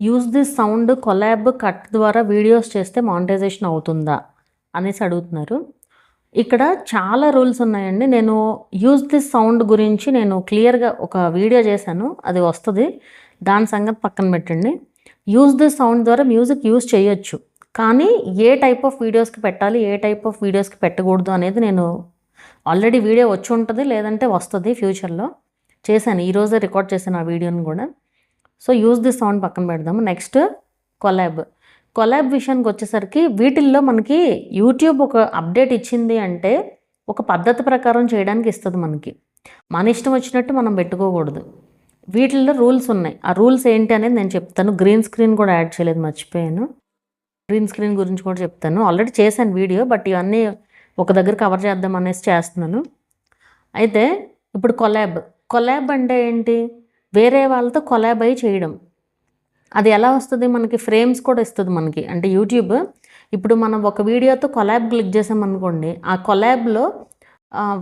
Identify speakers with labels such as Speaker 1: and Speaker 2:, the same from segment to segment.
Speaker 1: Use this sound collab cut ద్వారా videos చేస్తే monetisation అవుతుందా అనేసి అడుగుతున్నారు. ఇక్కడ చాలా రూల్స్ ఉన్నాయండి. నేను యూజ్ దిస్ సౌండ్ గురించి నేను క్లియర్గా ఒక వీడియో చేశాను, అది వస్తుంది. దాని సంగతి పక్కన పెట్టండి. యూజ్ దిస్ సౌండ్ ద్వారా మ్యూజిక్ యూజ్ చేయొచ్చు, కానీ ఏ టైప్ ఆఫ్ వీడియోస్కి పెట్టాలి, ఏ టైప్ ఆఫ్ వీడియోస్కి పెట్టకూడదు అనేది నేను ఆల్రెడీ వీడియో వచ్చి ఉంటుంది, లేదంటే వస్తుంది ఫ్యూచర్లో. చేశాను, ఈరోజే రికార్డ్ చేశాను ఆ వీడియోని కూడా. సో యూజ్ దిస్ సౌండ్ పక్కన పెడదాము. నెక్స్ట్ కొలాబ్ విషయానికి వచ్చేసరికి వీటిల్లో మనకి యూట్యూబ్ ఒక అప్డేట్ ఇచ్చింది అంటే ఒక పద్ధతి ప్రకారం చేయడానికి ఇస్తుంది మనకి. మన ఇష్టం వచ్చినట్టు మనం పెట్టుకోకూడదు. వీటిల్లో రూల్స్ ఉన్నాయి. ఆ రూల్స్ ఏంటి అనేది నేను చెప్తాను. గ్రీన్ స్క్రీన్ కూడా యాడ్ చేయలేదు, మర్చిపోయాను. గ్రీన్ స్క్రీన్ గురించి కూడా చెప్తాను. ఆల్రెడీ చేశాను వీడియో, బట్ ఇవన్నీ ఒక దగ్గర కవర్ చేద్దాం అనేసి చేస్తున్నాను. అయితే ఇప్పుడు కొలాబ్ అంటే ఏంటి? వేరే వాళ్ళతో కొలాబ్ అయ్యి చేయడం. అది ఎలా వస్తుంది? మనకి ఫ్రేమ్స్ కూడా ఇస్తుంది మనకి. అంటే యూట్యూబ్ ఇప్పుడు మనం ఒక వీడియోతో కొలాబ్ క్లిక్ చేసామనుకోండి, ఆ కొలాబ్లో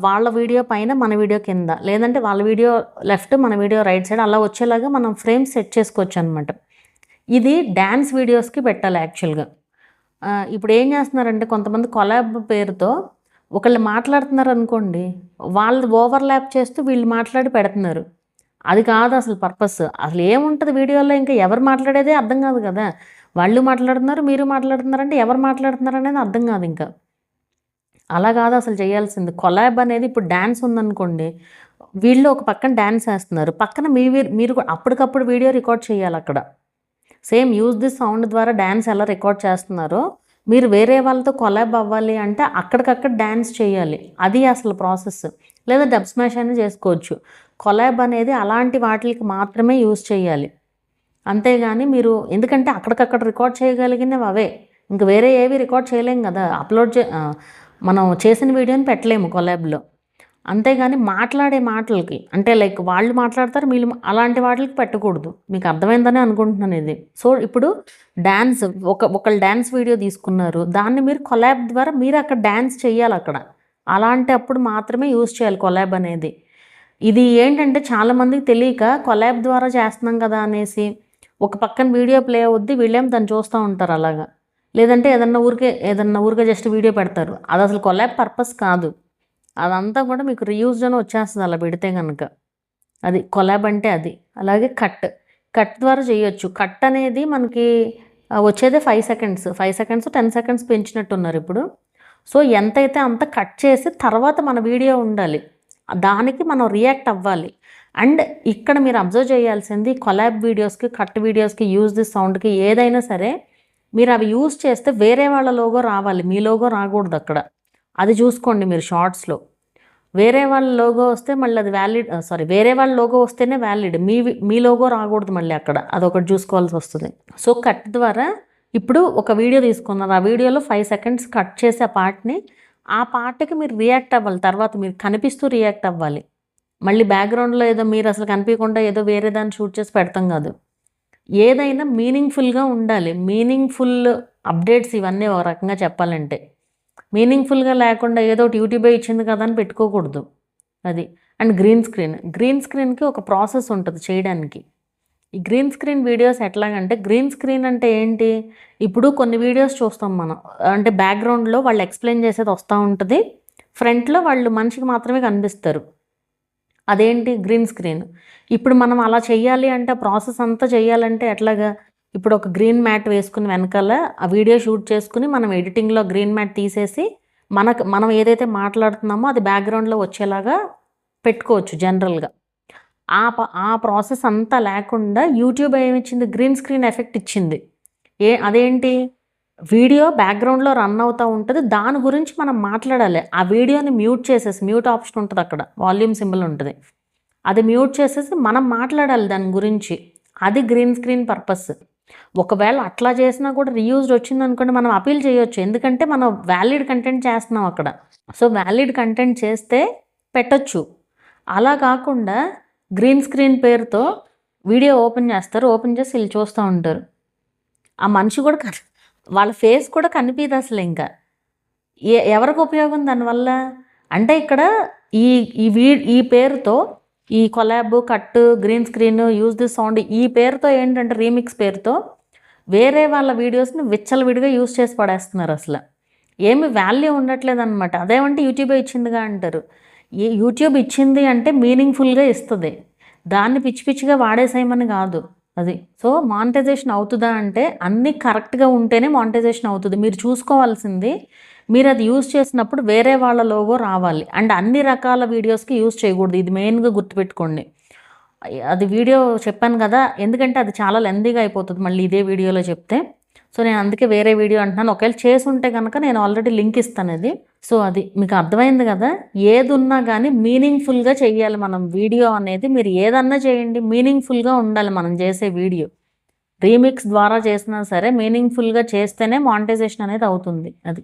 Speaker 1: వాళ్ళ వీడియో పైన మన వీడియో కింద, లేదంటే వాళ్ళ వీడియో లెఫ్ట్ మన వీడియో రైట్ సైడ్ అలా వచ్చేలాగా మనం ఫ్రేమ్స్ సెట్ చేసుకోవచ్చు అనమాట. ఇది డ్యాన్స్ వీడియోస్కి పెట్టాలి యాక్చువల్గా. ఇప్పుడు ఏం చేస్తున్నారంటే కొంతమంది కొలాబ్ పేరుతో ఒకళ్ళు మాట్లాడుతున్నారు అనుకోండి, వాళ్ళు ఓవర్లాప్ చేస్తూ వీళ్ళు మాట్లాడి పెడుతున్నారు. అది కాదు అసలు పర్పస్. అసలు ఏముంటుంది వీడియోలో? ఇంకా ఎవరు మాట్లాడేదే అర్థం కాదు కదా. వాళ్ళు మాట్లాడుతున్నారు, మీరు మాట్లాడుతున్నారంటే ఎవరు మాట్లాడుతున్నారు అనేది అర్థం కాదు. ఇంకా అలా కాదు అసలు చేయాల్సింది. కొలాబ్ అనేది ఇప్పుడు డ్యాన్స్ ఉందనుకోండి, వీళ్ళు ఒక పక్కన డ్యాన్స్ వేస్తున్నారు, పక్కన మీరు అప్పటికప్పుడు వీడియో రికార్డ్ చేయాలి అక్కడ. సేమ్ యూజ్ దిస్ సౌండ్ ద్వారా డ్యాన్స్ ఎలా రికార్డ్ చేస్తున్నారో మీరు వేరే వాళ్ళతో కొలాబ్ అవ్వాలి అంటే అక్కడికక్కడ డ్యాన్స్ చేయాలి. అది అసలు ప్రాసెస్. లేదా డబ్ స్మాష్ అయినా చేసుకోవచ్చు. కొలాబ్ అనేది అలాంటి వాటికి మాత్రమే యూజ్ చేయాలి. అంతేగాని మీరు, ఎందుకంటే అక్కడికక్కడ రికార్డ్ చేయగలిగినవి అవే, ఇంక వేరే ఏవి రికార్డ్ చేయలేం కదా. మనం చేసిన వీడియోని పెట్టలేము కొలాబ్లో. అంతేగాని మాట్లాడే మాటలకి, అంటే లైక్ వాళ్ళు మాట్లాడతారు, వీళ్ళు అలాంటి వాటికి పెట్టకూడదు. మీకు అర్థమైందని అనుకుంటున్నాను ఇది. సో ఇప్పుడు డ్యాన్స్, ఒకళ్ళు డ్యాన్స్ వీడియో తీసుకున్నారు, దాన్ని మీరు కొలాబ్ ద్వారా మీరు అక్కడ డ్యాన్స్ చేయాలి అక్కడ. అలాంటి అప్పుడు మాత్రమే యూజ్ చేయాలి కొలాబ్ అనేది. ఇది ఏంటంటే చాలామందికి తెలియక కొలాబ్ ద్వారా చేస్తున్నాం కదా అనేసి ఒక పక్కన వీడియో ప్లే అవుద్ది, వీళ్ళేం దాన్ని చూస్తూ ఉంటారు అలాగా. లేదంటే ఏదన్నా ఊరికే జస్ట్ వీడియో పెడతారు. అది అసలు కొలాబ్ పర్పస్ కాదు. అదంతా కూడా మీకు రీయూజ్డ్ అని వచ్చేస్తుంది అలా పెడితే కనుక. అది కొలాబ్ అంటే అది. అలాగే కట్ ద్వారా చేయొచ్చు. కట్ అనేది మనకి వచ్చేదే 5 సెకండ్స్ 10 సెకండ్స్ పెంచినట్టున్నారు ఇప్పుడు. సో ఎంతైతే అంత కట్ చేసి తర్వాత మన వీడియో ఉండాలి, దానికి మనం రియాక్ట్ అవ్వాలి. అండ్ ఇక్కడ మీరు అబ్జర్వ్ చేయాల్సింది, కొలాబ్ వీడియోస్కి, కట్ వీడియోస్కి, యూజ్ దిస్ సౌండ్కి ఏదైనా సరే మీరు అవి యూజ్ చేస్తే వేరే వాళ్ళ లోగో రావాలి, మీ లోగో రాకూడదు అక్కడ. అది చూసుకోండి మీరు షార్ట్స్లో. వేరే వాళ్ళ లోగో వస్తే మళ్ళీ అది వ్యాలిడ్, వేరే వాళ్ళ లోగో వస్తేనే వ్యాలిడ్, మీ లోగో రాకూడదు మళ్ళీ అక్కడ. అదొకటి చూసుకోవాల్సి వస్తుంది. సో కట్ ద్వారా ఇప్పుడు ఒక వీడియో తీసుకున్నారు, ఆ వీడియోలో 5 సెకండ్స్ కట్ చేసి ఆ పార్ట్కి మీరు రియాక్ట్ అవ్వాలి. తర్వాత మీరు కనిపిస్తూ రియాక్ట్ అవ్వాలి. మళ్ళీ బ్యాక్గ్రౌండ్లో ఏదో మీరు అసలు కనిపించకుండా ఏదో వేరే దాన్ని షూట్ చేసి పెడతాం కాదు. ఏదైనా మీనింగ్ఫుల్గా ఉండాలి. మీనింగ్ఫుల్ అప్డేట్స్ ఇవన్నీ ఒక రకంగా చెప్పాలంటే. మీనింగ్ఫుల్గా లేకుండా ఏదో ఒకటి యూట్యూబే ఇచ్చింది కదా అని పెట్టుకోకూడదు అది. అండ్ గ్రీన్ స్క్రీన్కి ఒక ప్రాసెస్ ఉంటుంది చేయడానికి. ఈ గ్రీన్ స్క్రీన్ వీడియోస్ ఎట్లాగంటే, గ్రీన్ స్క్రీన్ అంటే ఏంటి? ఇప్పుడు కొన్ని వీడియోస్ చూస్తాం మనం, అంటే బ్యాక్గ్రౌండ్లో వాళ్ళు ఎక్స్ప్లెయిన్ చేసేది వస్తూ ఉంటుంది, ఫ్రంట్లో వాళ్ళు మనిషికి మాత్రమే కనిపిస్తారు. అదేంటి? Green screen. ఇప్పుడు మనం అలా చెయ్యాలి అంటే, ప్రాసెస్ అంతా చేయాలంటే ఎట్లాగా? ఇప్పుడు ఒక గ్రీన్ మ్యాట్ వేసుకుని వెనకాల ఆ వీడియో షూట్ చేసుకుని మనం ఎడిటింగ్లో గ్రీన్ మ్యాట్ తీసేసి మనం ఏదైతే మాట్లాడుతున్నామో అది బ్యాక్గ్రౌండ్లో వచ్చేలాగా పెట్టుకోవచ్చు జనరల్గా. ఆ ప్రాసెస్ అంతా లేకుండా యూట్యూబ్ ఏమిచ్చింది? గ్రీన్ స్క్రీన్ ఎఫెక్ట్ ఇచ్చింది. అదేంటి? వీడియో బ్యాక్గ్రౌండ్లో రన్ అవుతూ ఉంటుంది, దాని గురించి మనం మాట్లాడాలి. ఆ వీడియోని మ్యూట్ ఆప్షన్ ఉంటుంది అక్కడ, వాల్యూమ్ సింబల్ ఉంటుంది, అది మ్యూట్ చేసేసి మనం మాట్లాడాలి దాని గురించి. అది గ్రీన్ స్క్రీన్ పర్పస్. ఒకవేళ అట్లా చేసినా కూడా రీయూజ్డ్ వచ్చింది అనుకోండి, మనం అపీల్ చేయొచ్చు, ఎందుకంటే మనం వ్యాలిడ్ కంటెంట్ చేస్తున్నాం అక్కడ. సో వ్యాలిడ్ కంటెంట్ చేస్తే పెట్టచ్చు. అలా కాకుండా గ్రీన్ స్క్రీన్ పేరుతో వీడియో ఓపెన్ చేస్తారు, ఓపెన్ చేసి వీళ్ళు చూస్తూ ఉంటారు. ఆ మనిషి కూడా వాళ్ళ ఫేస్ కూడా కనిపించదు అసలు. ఇంకా ఎవరికి ఉపయోగం దానివల్ల? అంటే ఇక్కడ ఈ పేరుతో ఈ collab, cut, green screen, use this sound ఈ పేరుతో ఏంటంటే రీమిక్స్ పేరుతో వేరే వాళ్ళ వీడియోస్ని విచ్చలవిడిగా యూజ్ చేసి పడేస్తున్నారు. అసలు ఏమి వాల్యూ ఉండట్లేదు అనమాట. అదేమంటే యూట్యూబే ఇచ్చిందిగా అంటారు. ఈ యూట్యూబ్ ఇచ్చింది అంటే మీనింగ్ఫుల్గా ఇస్తుంది, దాన్ని పిచ్చి పిచ్చిగా వాడేసేయమని కాదు అది. సో మానిటైజేషన్ అవుతుందా అంటే అన్నీ కరెక్ట్గా ఉంటేనే మానిటైజేషన్ అవుతుంది. మీరు చూసుకోవాల్సింది మీరు అది యూజ్ చేసినప్పుడు వేరే వాళ్ళ లోగో రావాలి అండ్ అన్ని రకాల వీడియోస్కి యూజ్ చేయకూడదు. ఇది మెయిన్గా గుర్తుపెట్టుకోండి. అది వీడియో చెప్పాను కదా, ఎందుకంటే అది చాలా లెందీగా అయిపోతుంది మళ్ళీ ఇదే వీడియోలో చెప్తే. సో నేను అందుకే వేరే వీడియో అంటున్నాను. ఒకవేళ చేసి ఉంటే కనుక నేను ఆల్రెడీ లింక్ ఇస్తాను అది. సో అది మీకు అర్థమైంది కదా. ఏది ఉన్నా కానీ మీనింగ్ఫుల్గా చెయ్యాలి మనం వీడియో అనేది. మీరు ఏదన్నా చేయండి, మీనింగ్ఫుల్గా ఉండాలి మనం చేసే వీడియో. రీమిక్స్ ద్వారా చేసినా సరే మీనింగ్ఫుల్గా చేస్తేనే మానిటైజేషన్ అనేది అవుతుంది. అది.